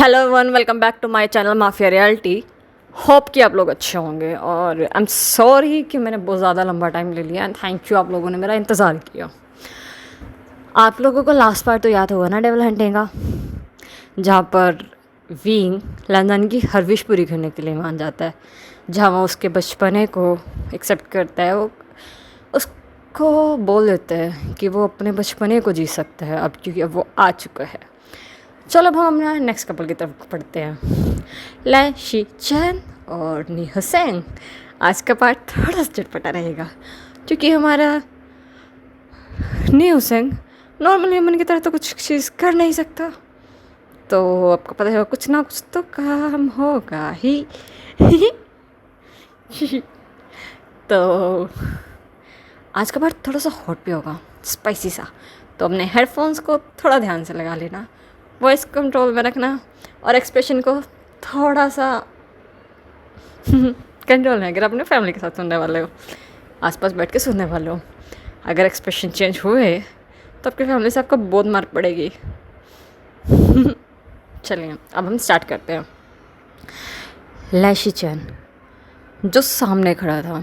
Hello one welcome back to my channel mafia reality. Hope कि आप लोग अच्छे होंगे और आई एम सॉरी कि मैंने बहुत ज़्यादा लंबा टाइम ले लिया एंड थैंक यू आप लोगों ने मेरा इंतज़ार किया। आप लोगों को लास्ट पार्ट तो याद होगा ना डेविल हंटिंग का, जहाँ पर वीन लंदन की हर विश पूरी करने के लिए मान जाता है, जहाँ वो उसके बचपने को एक्सेप्ट करता है। वो उसको बोल देते हैं कि वो अपने बचपने को जी सकता है अब, क्योंकि अब वो आ चुका है। चलो अब हम अपना नेक्स्ट कपल की तरफ पढ़ते हैं, लै शी चैन और नी हुसैन। आज का पार्ट थोड़ा सा चटपटा रहेगा क्योंकि हमारा नी हुसैन नॉर्मल ह्यूमन की तरह तो कुछ चीज़ कर नहीं सकता, तो आपको पता है कुछ ना कुछ तो काम होगा ही। तो आज का पार्ट थोड़ा सा हॉट भी होगा, स्पाइसी सा, तो अपने हेडफोन्स को थोड़ा ध्यान से लगा लेना, वॉइस कंट्रोल में रखना और एक्सप्रेशन को थोड़ा सा कंट्रोल में। अगर अपने फैमिली के साथ सुनने वाले हो, आसपास बैठ के सुनने वाले हो, अगर एक्सप्रेशन चेंज हुए तो आपकी फैमिली से आपको बहुत मार पड़ेगी। चलिए अब हम स्टार्ट करते हैं। लैशी चैन जो सामने खड़ा था,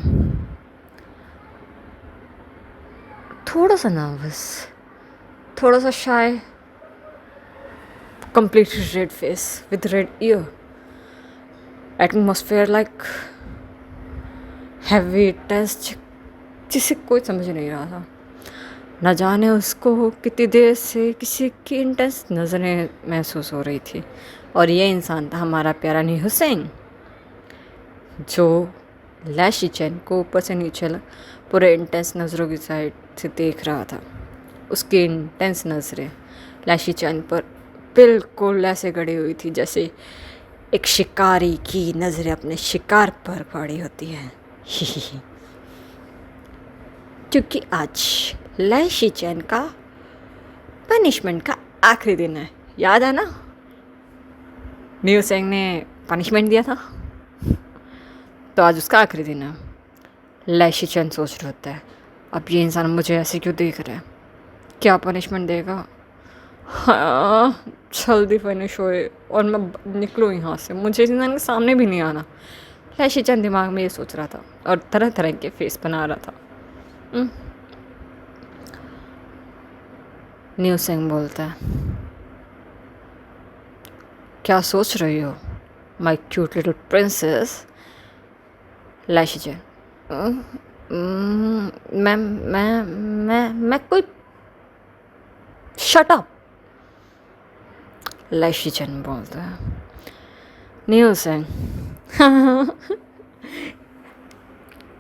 थोड़ा सा नर्वस, थोड़ा सा शाय, completely red face with red ear, atmosphere like heavy tense, जिसे कोई समझ नहीं रहा था। न जाने उसको कितनी देर से किसी की इंटेंस नज़रें महसूस हो रही थी, और ये इंसान था हमारा प्यारा नी हुसैन, जो लैशी चैन को ऊपर से नीचे पूरे इंटेंस नज़रों की साइड से देख रहा था। उसकी इंटेंस नज़रें लैशी चैन पर बिल्कुल ऐसे गड़ी हुई थी जैसे एक शिकारी की नज़रें अपने शिकार पर पड़ी होती हैं। क्योंकि आज लैशी चैन का पनिशमेंट का आखिरी दिन है, याद है ना, नी हुसैन ने पनिशमेंट दिया था, तो आज उसका आखिरी दिन है। लैशी चैन सोच रहा होता है, अब ये इंसान मुझे ऐसे क्यों देख रहा है, क्या पनिशमेंट देगा। हाँ, जल्दी फिनिश होए और मैं निकलूँ यहाँ से, मुझे इस इंसान के सामने भी नहीं आना। लैशी चंद दिमाग में ये सोच रहा था और तरह तरह के फेस बना रहा था। न्यू सिंह बोलता है, क्या सोच रही हो माई क्यूट लिटिल प्रिंसेस। लैशी चैन, मैं कोई, शट अप। लैशी चैन बोलता है, न्यू सिंह,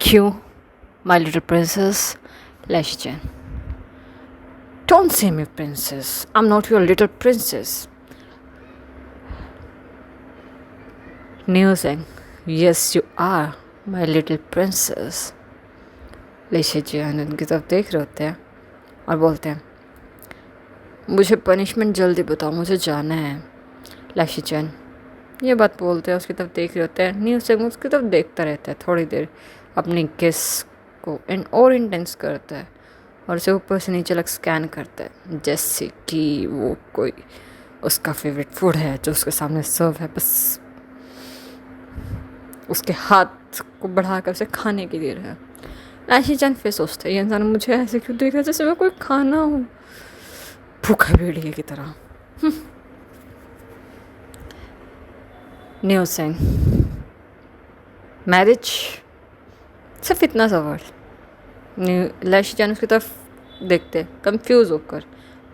क्यों माई लिटिल प्रिंसेस। लैशी चैन, don't say me princess, I'm not your little princess. New saying, yes you are my little princess. लैशी चैन उनकी तरफ देख रहे होते हैं और बोलते हैं, मुझे पनिशमेंट जल्दी बताओ, मुझे जाना है। लैशी चैन ये बात बोलते हैं, उसकी तरफ देख रहे होते हैं। न्यू सिंह उसकी तरफ देखता रहता है थोड़ी देर, अपनी किस को और इंटेंस करता है और उसे ऊपर से नीचे लग स्कैन करता है, जैसे कि वो कोई उसका फेवरेट फूड है जो उसके सामने सर्व है, बस उसके हाथ को बढ़ाकर उसे खाने की देर है। लैशी चैन फिर सोचता है, ये इंसान मुझे ऐसे क्यों देख रहा है जैसे मैं कोई खाना हूँ, भूखा भेड़िए की तरह। न्यू सिंह, मैरिज, सिर्फ इतना सा वर्ड। लैशी चैन उसकी तरफ देखते कंफ्यूज होकर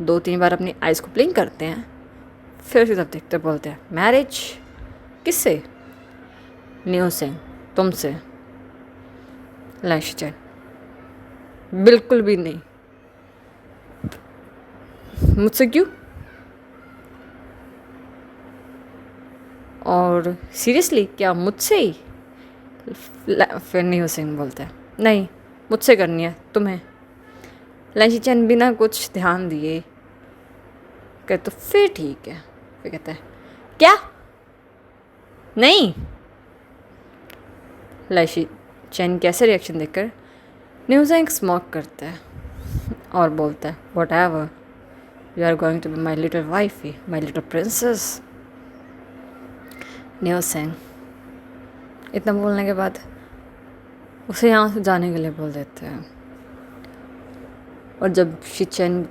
2-3 बार अपनी आइज़ को ब्लिंक करते हैं, फिर उसकी तरफ देखते बोलते हैं, मैरिज किससे। न्यू सिंह, तुमसे। लैशी चैन, बिल्कुल भी नहीं। मुझसे क्यों, और सीरियसली क्या मुझसे ही। फिर न्यू सिंह बोलते हैं, नहीं मुझसे करनी है तुम्हें। लैशी चैन बिना कुछ ध्यान दिए कहते तो फिर ठीक है, फिर कहता है क्या नहीं। लैशी चैन कैसे रिएक्शन देखकर न्यू सिंह स्मोक करता है और बोलता है, whatever, you are going to be my little wifey, my little princess. न्यू सिंह इतना बोलने के बाद उसे यहाँ से जाने के लिए बोल देते हैं। और जब शिचेन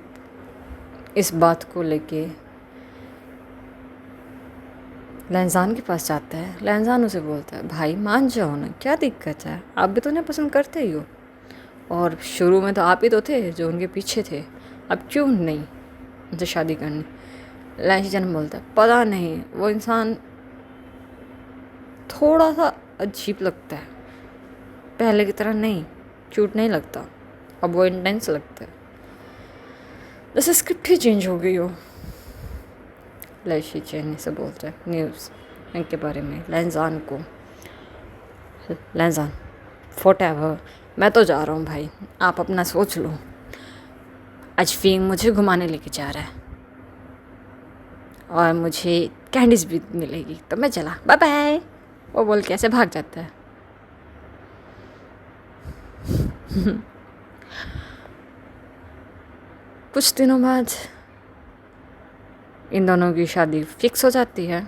इस बात को लेके लैंजान के पास जाता है, लैंजान उसे बोलता है भाई मान जाओ ना, क्या दिक्कत है, आप भी तो उन्हें पसंद करते ही हो, और शुरू में तो आप ही तो थे जो उनके पीछे थे, अब क्यों नहीं उनसे शादी करनी। लैंजान बोलता है पता नहीं, वो इंसान थोड़ा सा अजीब लगता है, पहले की तरह नहीं, क्यूट नहीं लगता, अब वो इंटेंस लगता है, जैसे स्क्रिप्ट ही चेंज हो गई हो। लैशी चैन से बोलता है न्यूज़ इनके बारे में लैंजान को। लैंजान व्हाटएवर, मैं तो जा रहा हूँ भाई, आप अपना सोच लो, आज फींग मुझे घुमाने लेके जा रहा है और मुझे कैंडीज भी मिलेगी, तो मैं चला, बाय बाय, वो बोल के ऐसे भाग जाता है। कुछ दिनों बाद इन दोनों की शादी फिक्स हो जाती है।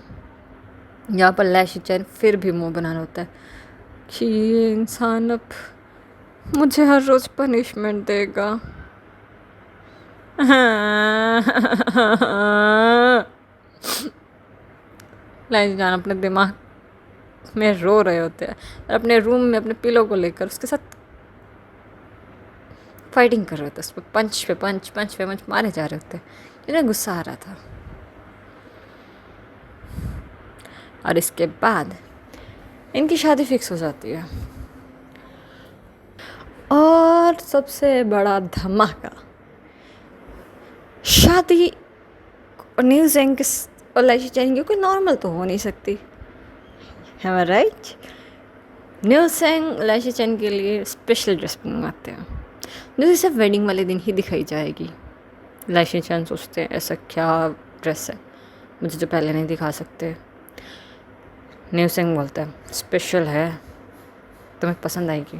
यहाँ पर लैशी चैन फिर भी मुंह बनाना होता है कि ये इंसान अब मुझे हर रोज़ पनिशमेंट देगा। लैशी जान अपने दिमाग में रो रहे होते हैं और अपने रूम में अपने पिलो को लेकर उसके साथ फाइटिंग कर रहे थे, उस पर पंच पे पंच मारे जा रहे होते, इन्हें गुस्सा आ रहा था। और इसके बाद इनकी शादी फिक्स हो जाती है। और सबसे बड़ा धमाका, शादी न्यू सेंग और लैशी चैन की कोई नॉर्मल तो हो नहीं सकती, है राइट। न्यू सेंग लैशी चैन के लिए स्पेशल ड्रेस बनवाते हैं जो सिर्फ वेडिंग वाले दिन ही दिखाई जाएगी। लैशी चैन सोचते हैं ऐसा क्या ड्रेस है मुझे जो पहले नहीं दिखा सकते। न्यू सेंग बोलता है स्पेशल है, तुम्हें पसंद आएगी।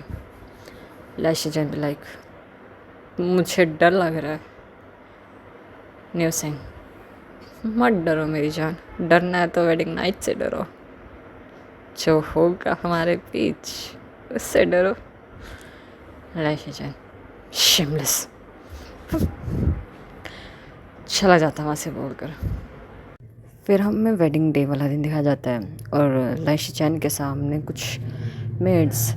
लैशी चैन भी लाइक मुझे डर लग रहा है। न्यू सेंग मत डरो मेरी जान, डरना है तो वेडिंग नाइट से डरो, जो होगा हमारे बीच उससे डरो। लैशी चैन शिमलेस चला जाता वहाँ से बोलकर। फिर हमें वेडिंग डे वाला दिन दिखाया जाता है और लैशी चैन के सामने कुछ मेड्स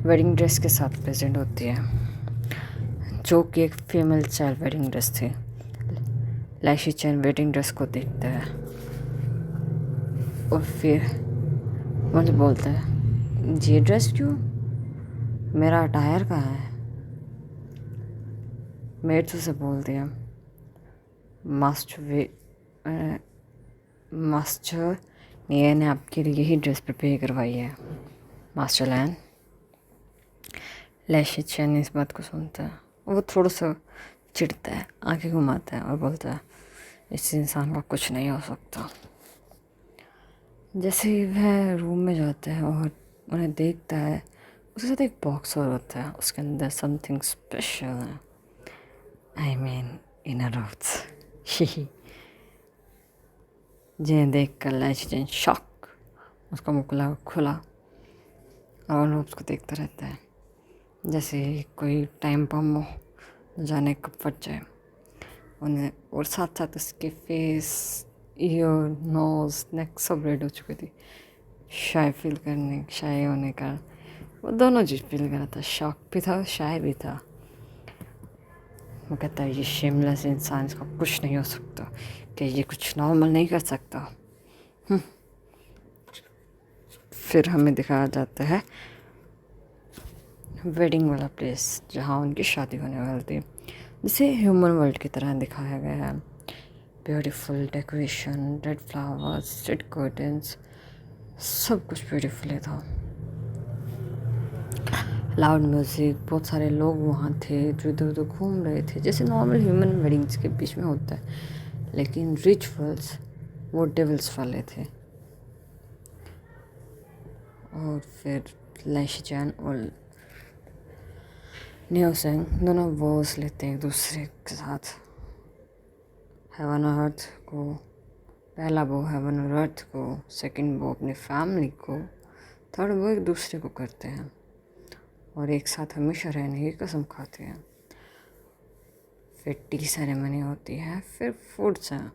वेडिंग ड्रेस के साथ प्रेजेंट होती है जो कि एक फीमेल चाइल्ड वेडिंग ड्रेस थी। लैशी चैन वेडिंग ड्रेस को देखता है और फिर मुझे बोलता है ये ड्रेस क्यों, मेरा अटायर कहाँ है। मेड्स उसे बोल दिया मास्टर निया ने आपके लिए यही ड्रेस प्रिपेयर करवाई है मास्टर लैन। लैशी चैन इस बात को सुनता है, वो थोड़ा सा चिढ़ता है, आंखें घुमाता है और बोलता है इस इंसान का कुछ नहीं हो सकता। जैसे ही वह रूम में जाता है और उन्हें देखता है, उसके साथ एक बॉक्स और होता है, उसके अंदर समथिंग स्पेशल है, आई मीन इनर रूट्स। जिन्हें देख कर लैशी चैन शॉक, उसका मुँह खुला और वो उसको देखता रहता है जैसे कोई टाइम बम हो, न जाने कब फट जाए उन्हें। और साथ साथ उसके फेस, ईयर, नोज, नेक सब रेड हो चुकी थी, शाय होने का वो दोनों चीज़ फील कर रहा था, शॉक भी था, शाय भी था। वो कहता है ये शेमलेस इंसान, इसका कुछ नहीं हो सकता, कि ये कुछ नॉर्मल नहीं कर सकता। फिर हमें दिखाया जाता है वेडिंग वाला प्लेस जहाँ उनकी शादी होने वाली थी, जिसे ह्यूमन वर्ल्ड की तरह दिखाया गया है। Beautiful decoration, red flowers, red curtains, सब कुछ ब्यूटीफुल था। लाउड म्यूज़िक, बहुत सारे लोग वहाँ थे जो इधर उधर घूम रहे थे, जैसे नॉर्मल ह्यूमन वेडिंग्स के बीच में होता है, लेकिन रिचुअल्स वो डेविल्स वाले थे। और फिर लैशी चैन और न्यू सेंग दोनों वॉर्स लेते हैं एक दूसरे के साथ, हेवन और अर्थ को पहला वो हेवन और अर्थ को, सेकंड वो अपनी फैमिली को, थर्ड वो एक दूसरे को करते हैं और एक साथ हमेशा रहने की कसम खाते हैं। फिर टी सेरेमनी होती है, फिर फूड्स हैं,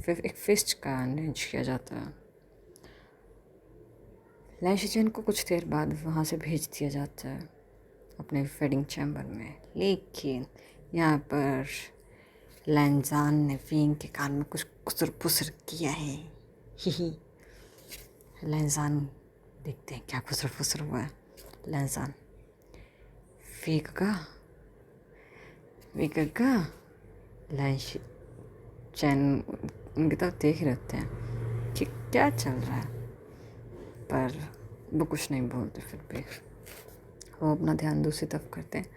फिर एक फिस्ट का अरेंज किया जाता है। लैन शीचेन को कुछ देर बाद वहाँ से भेज दिया जाता है अपने वेडिंग चैम्बर में, लेकिन यहाँ पर लैनजान ने विंग के कान में कुछ कुसर पुसर किया है। ही लैनजान देखते हैं क्या कुसर पुसर हुआ है। लैनजान वीका लैन चैन उनकी तरफ देख ही रहते हैं कि क्या चल रहा है, पर वो कुछ नहीं बोलते। फिर भी वो अपना ध्यान दूसरी तरफ करते हैं।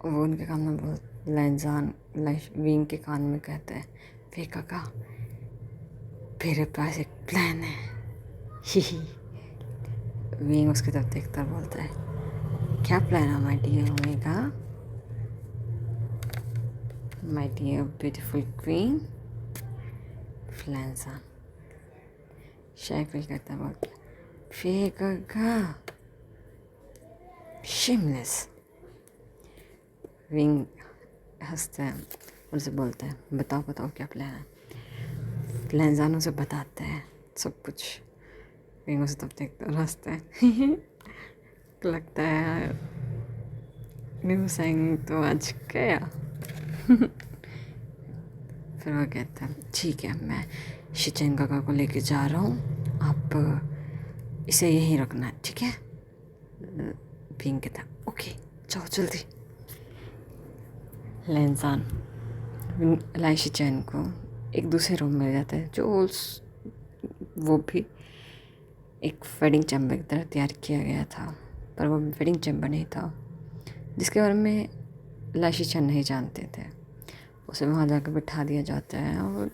वो उनके कान में बोल लैनजान विंग के कान में कहते हैं, वीका मेरे पास एक प्लान है। ही विंग उसकी तरफ देखता बोलता है, क्या प्लान है my dear Omega, my dear beautiful queen. लैनजान शाय फील करता बोलता है, वीका शिमलेस। विंग हंसते हैं, उनसे बोलते हैं, बताओ क्या प्लान है। लैनजान उसे बताते हैं सब कुछ। विंग उसे तब देखते और हंसते हैं। लगता है न्यू सेंग तो आज गया। फिर वो कहता है, ठीक है, मैं शिचेन काका को लेके जा रहा हूँ, आप इसे यहीं रखना है, ठीक है। विंग कहता, ओके जाओ जल्दी। लैनजान लाई शिचेन को एक दूसरे रूम में ले जाता है, जो वो भी एक वेडिंग चैम्बर की तरह तैयार किया गया था, पर वो वेडिंग चैम्बर नहीं था, जिसके बारे में लाई शिचेन नहीं जानते थे। उसे वहाँ जाकर बिठा दिया जाता है और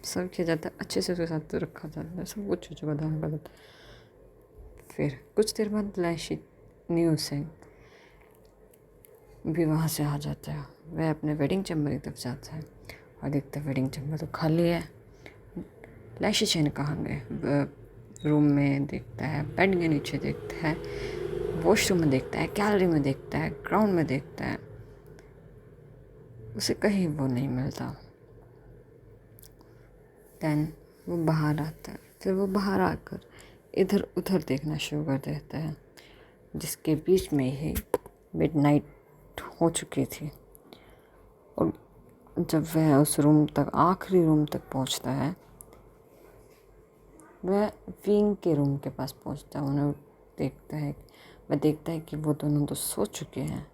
सब किया जाता है, अच्छे से उसके साथ रखा जाता है, सब कुछ चीज़ों का ध्यान रखा जाता है। फिर कुछ देर बाद न्यू सेंग भी वहाँ से आ जाता है। वह अपने वेडिंग चैम्बर की तरफ जाता है और देखता है वेडिंग चैम्बर तो खाली है। लाई शिचेन कहाँ गए? रूम में देखता है, बेड के नीचे देखता है, वॉशरूम में देखता है, गैलरी में देखता है, ग्राउंड में देखता है, उसे कहीं वो नहीं मिलता। देन वो बाहर आता है। फिर वो बाहर आकर इधर उधर देखना शुरू कर देता है, जिसके बीच में ही मिडनाइट हो चुकी थी। और जब वह उस रूम तक, आखिरी रूम तक पहुंचता है, वह विंग के रूम के पास पहुंचता है। उन्हें देखता है कि वो दोनों तो सो चुके हैं।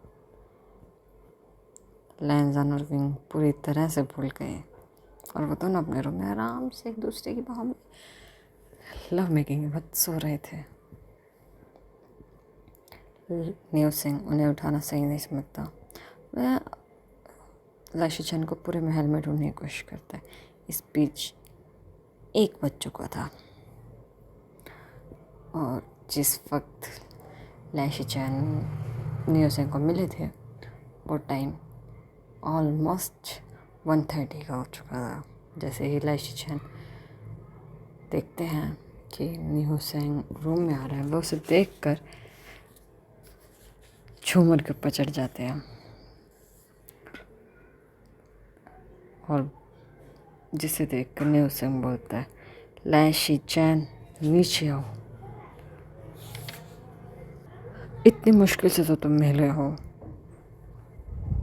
लैनजान और विंग पूरी तरह से भूल गए और वो दोनों अपने रूम में आराम से एक दूसरे की बाहों में लव मेकिंग के बाद सो रहे थे। न्यू सिंह उन्हें उठाना सही नहीं समझता। वह लाई शिचेन को पूरे महल में ढूंढने की कोशिश करता है। इस बीच 1 बज चुका था और जिस वक्त लाई शिचेन न्यू सिंह को मिले थे, वो टाइम ऑलमोस्ट 1:30 का हो चुका था। जैसे ही लाई शिचेन देखते हैं कि न्यू सिंह रूम में आ रहा है, वो उसे देखकर झूमर के ऊपर चढ़ जाते हैं और जिसे देखकर न्यू सिंह बोलता है, लाई शिचेन नीचे आओ, इतनी मुश्किल से तो तुम मिले हो,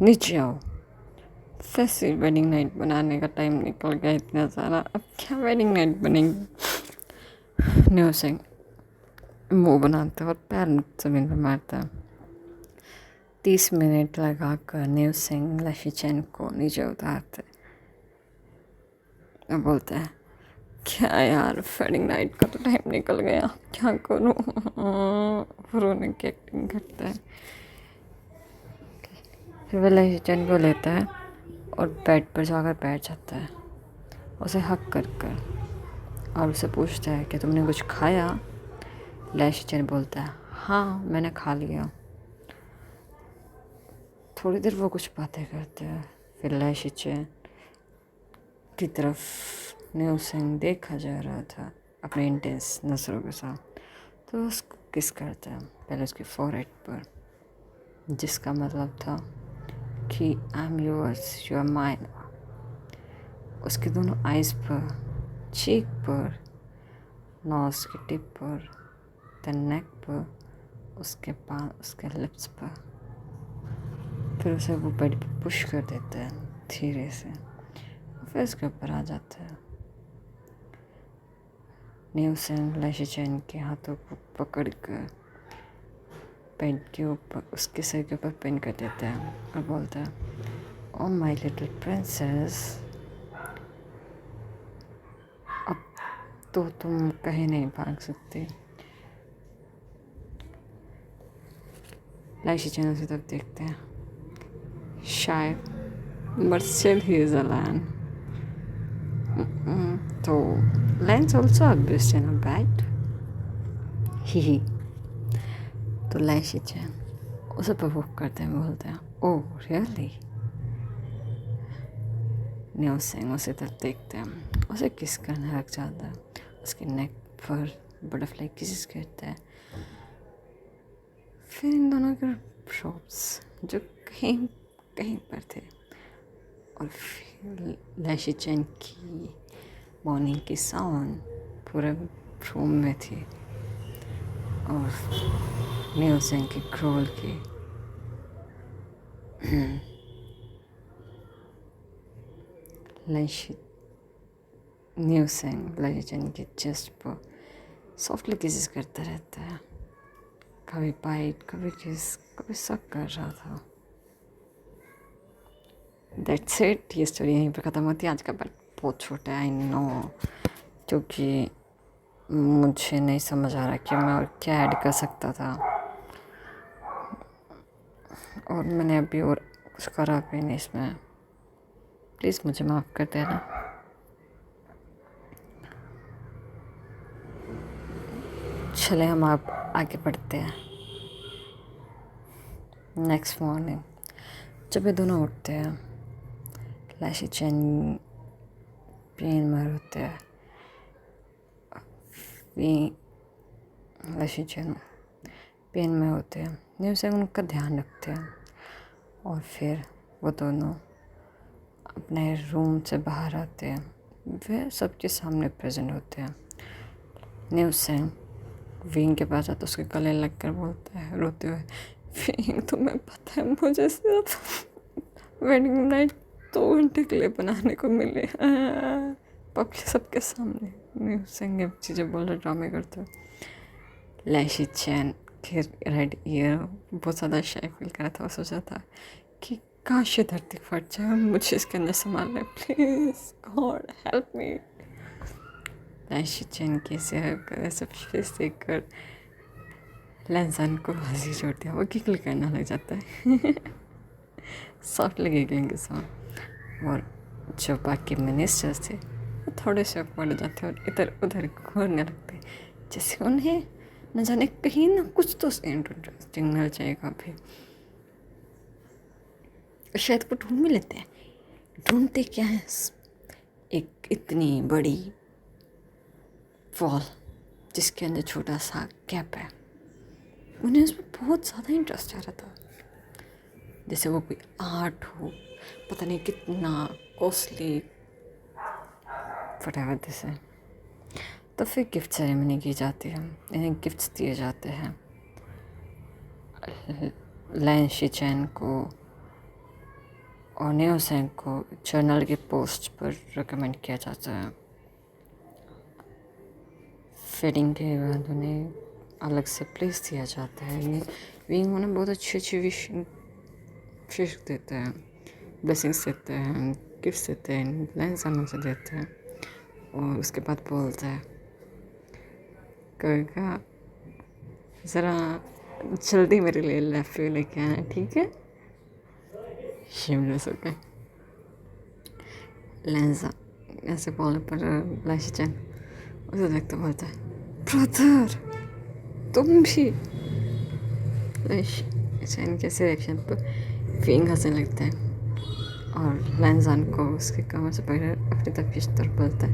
नीचे आओ। वैसे वेडिंग नाइट बनाने का टाइम निकल गया इतना सारा, अब क्या वेडिंग नाइट बनेगी। न्यू सिंह मुँह बनाता है और पैर जमीन पर मारता है। 30 मिनट लगा कर न्यू सिंह लाई शिचेन को नीचे उतारते और बोलता है, क्या यार, वेडिंग नाइट का तो टाइम निकल गया, क्या करूँ। रोने की एक्टिंग करता है। फिर वह लाई शिचेन को लेता है और बेड पर जाकर बैठ जाता है, उसे हक कर और उसे पूछता है कि तुमने कुछ खाया। लाई शिचेन बोलता है, हाँ मैंने खा लिया। थोड़ी देर वो कुछ बातें करते हैं। फिर लाई शिचेन की तरफ न्यू सिंह देखा जा रहा था अपने इंटेंस नज़रों के साथ, तो उसको किस करता है पहले उसकी फॉरहेड पर, जिसका मतलब था कि I am yours you are mine. उसके दोनों आइज़ पर, चीक पर, नोज़ की टिप पर, द नेक पर, उसके पास, उसके लिप्स पर। फिर उसे वो बेड पे पुश कर देता है धीरे से, फिर उसके ऊपर आ जाता है। न्यू सिंह लैशी चैन के हाथों को पकड़ कर बेड के ऊपर, उसके सिर के ऊपर पिन कर देता है और बोलता है, ओ माई लिटिल प्रिंसेस, अब तो तुम कहीं नहीं भाग सकती। लैशी चैन उसी तरफ देखते हैं, शायद, but still he is a lion. तो lions also exist in a bed. ही तो लैशी चैन उसे प्रवोक करते हैं, बोलते हैं, ओह रियली। न्यू सिंह उसे तरफ देखते हैं, उसे किस करने लग जाता है, उसके नेक पर बटरफ्लाई किस करता है। फिर इन दोनों के शॉप्स जो कहीं कहीं पर थे, और फिर लैशी चैन की मॉर्निंग की साउंड पूरे रूम में थी, और न्यू सिंह की क्रोल की लैशी न्यू सिंह लैशी चैन की चेस्ट पर सॉफ्टली किसेस करता रहता है, कभी बाइट, कभी किस, कभी सक कर रहा था। दैट्स इट, ये स्टोरी यहीं पर ख़त्म होती है। आज का पार्ट बहुत छोटा है, आई नो, क्योंकि मुझे नहीं समझ आ रहा कि मैं और क्या ऐड कर सकता था, और मैंने अभी और कुछ करा भी नहीं इसमें। प्लीज़ मुझे माफ़ कर देना। चले हम आप आगे बढ़ते हैं। नेक्स्ट मॉर्निंग जब ये दोनों उठते हैं, लैशी चैन पेन में होते हैं, लैशी चैन पेन में होते हैं। न्यू सिंह उनका ध्यान रखते हैं, और फिर वो दोनों अपने रूम से बाहर आते हैं, वे सबके सामने प्रेजेंट होते हैं। न्यू सिंह विंग के पास आता, उसके गले लग कर बोलता है रोते हुए, विंग तुम्हें पता है मुझे सिर्फ वेडिंग नाइट 2 घंटे के लिए बनाने को मिले, पब्लिक सबके सामने। न्यू सिंह ये चीज़ें बोल रहे, ड्रामे करते हुए। लैशी चैन के रेड ईयर बहुत ज़्यादा शाय फील कर रहा था, और सोचा था कि काश ये धरती फट जाए, मुझे इसके अंदर संभाल ले, प्लीज़ गॉड हेल्प मी। लैशी चैन के सब फेस देख कर लैंसन को हंसी छोड़ती है, वो गिगल करना लग जाता है सॉफ्टली गिगलिंग के साथ। और जो बाकी मिनिस्टर्स थे वो थोड़े से पड़ जाते और इधर उधर घूरने लगते, जैसे उन्हें न जाने कहीं ना कुछ तो इंटरेस्टिंग मिल जाएगा। भी शायद वो ढूंढ भी लेते हैं। ढूंढते क्या है, एक इतनी बड़ी वॉल जिसके अंदर छोटा सा गैप है। उन्हें उसमें बहुत ज़्यादा इंटरेस्ट आ रहा था, जैसे वो कोई आर्ट हो, पता नहीं कितना कॉस्टली, वटेवर दिस है। तो फिर गिफ्ट सेरेमनी की जाती है, इन्हें गिफ्ट्स दिए जाते हैं। लैशी चैन को और न्यू सिंह को जर्नल के पोस्ट पर रिकमेंड किया जाता है। फिटिंग के बाद उन्हें अलग से प्लेस दिया जाता है। ये विंग उन्हें बहुत अच्छी अच्छी विश देते हैं, ब्लेसिंग्स देते हैं, गिफ्ट्स देते हैं, लैंसन से देते हैं, और उसके बाद बोलता है, कहेगा ज़रा जल्दी मेरे लिए लेफ्ट वे लेके आना, ठीक है। शिमलेस होकर लैंसा ऐसे बोलने पर लैशी चैन उसे देखते बोलता है, ब्रदर तुम भी। लैशी चैन के रिएक्शन पर विंग हंसने लगता है, और लैंजान को उसके कमर से पकड़ अपनी तरफ इस तरफ बोलता है,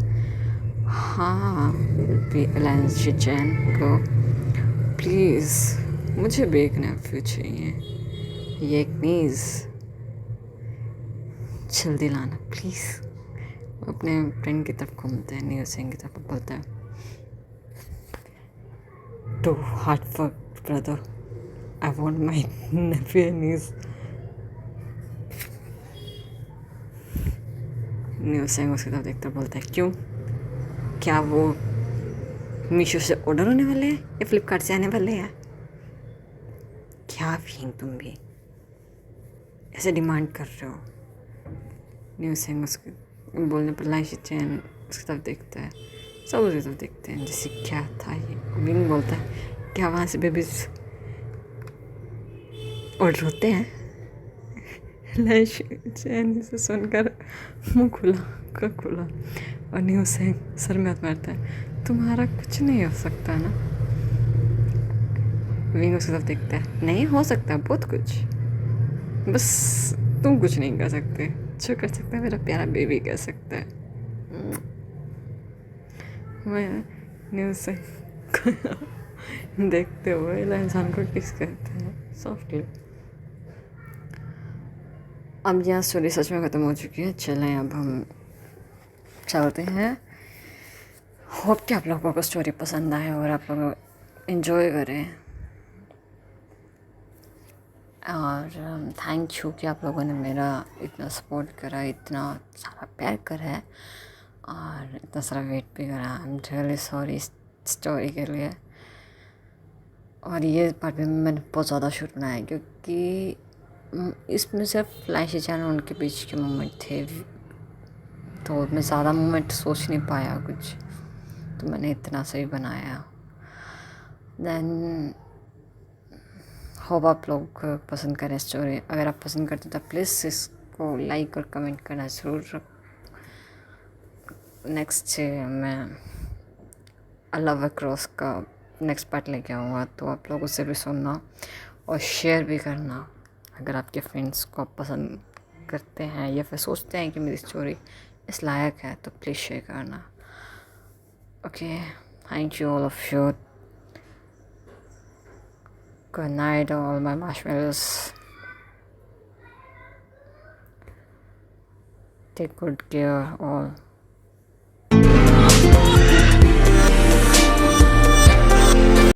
हाँ भी लैंजन को प्लीज़ मुझे भी एक नेफ्यू चाहिए, ये एक नीज़ जल्दी लाना प्लीज़। अपने फ्रेंड की तरफ घूमते हैं, नील सिंह की तरफ बोलता है, too hard work brother, I want my nephew niece. Neel Singh उसकी तरफ देखकर बोलता है, क्यों, क्या वो मीशो से ऑर्डर होने वाले हैं या फ्लिपकार्ट से आने वाले हैं? क्या भी तुम भी ऐसे डिमांड कर रहे हो? न्यू सिंह उसके बोलने पर लाइशी चैन उसकी तरफ देखता है, सब उसकी तरफ देखते हैं जैसे क्या था ये। विंग बोलता है, क्या वहाँ से बेबीज ऑर्डर होते हैं? लाइशी चैन से सुनकर मुँह खुला और न्यू सिंह सर में हाथ मारता है, तुम्हारा कुछ नहीं हो सकता ना? विंग उसकी तरफ देखता है, नहीं हो सकता बहुत कुछ, बस तुम कुछ नहीं कर सकते, जो कर सकता है मेरा प्यारा बेबी कर सकता है। मैं न्यूज़ से देखते हुए इंसान को किस करते हैं सॉफ्टली। अब यहाँ स्टोरी सच में ख़त्म हो चुकी है, चलें अब हम चलते हैं। होप कि आप लोगों को स्टोरी पसंद आए और आप लोग इन्जॉय करें, और थैंक यू कि आप लोगों ने मेरा इतना सपोर्ट करा, इतना सारा प्यार करा है और इतना सारा वेट भी करा। आई एम रियली सॉरी इस स्टोरी के लिए। और ये पार्ट भी मैंने बहुत ज़्यादा शूट बनाया क्योंकि इसमें सिर्फ लाइशी चैन और उनके बीच के मोमेंट थे, तो मैं ज़्यादा मोमेंट सोच नहीं पाया कुछ, तो मैंने इतना सही बनाया। देन होप आप लोग पसंद करें स्टोरी। अगर आप पसंद करते तो प्लीज़ इसको लाइक और कमेंट करना ज़रूर। नेक्स्ट मैं लव अक्रॉस का नेक्स्ट पार्ट लेके आऊँगा, तो आप लोग उसे भी सुनना और शेयर भी करना। अगर आपके फ्रेंड्स को पसंद करते हैं या फिर सोचते हैं कि मेरी स्टोरी इस लायक है तो प्लीज़ शेयर करना। Okay, thank you all of you. Good night, all my marshmallows. Take good care, all.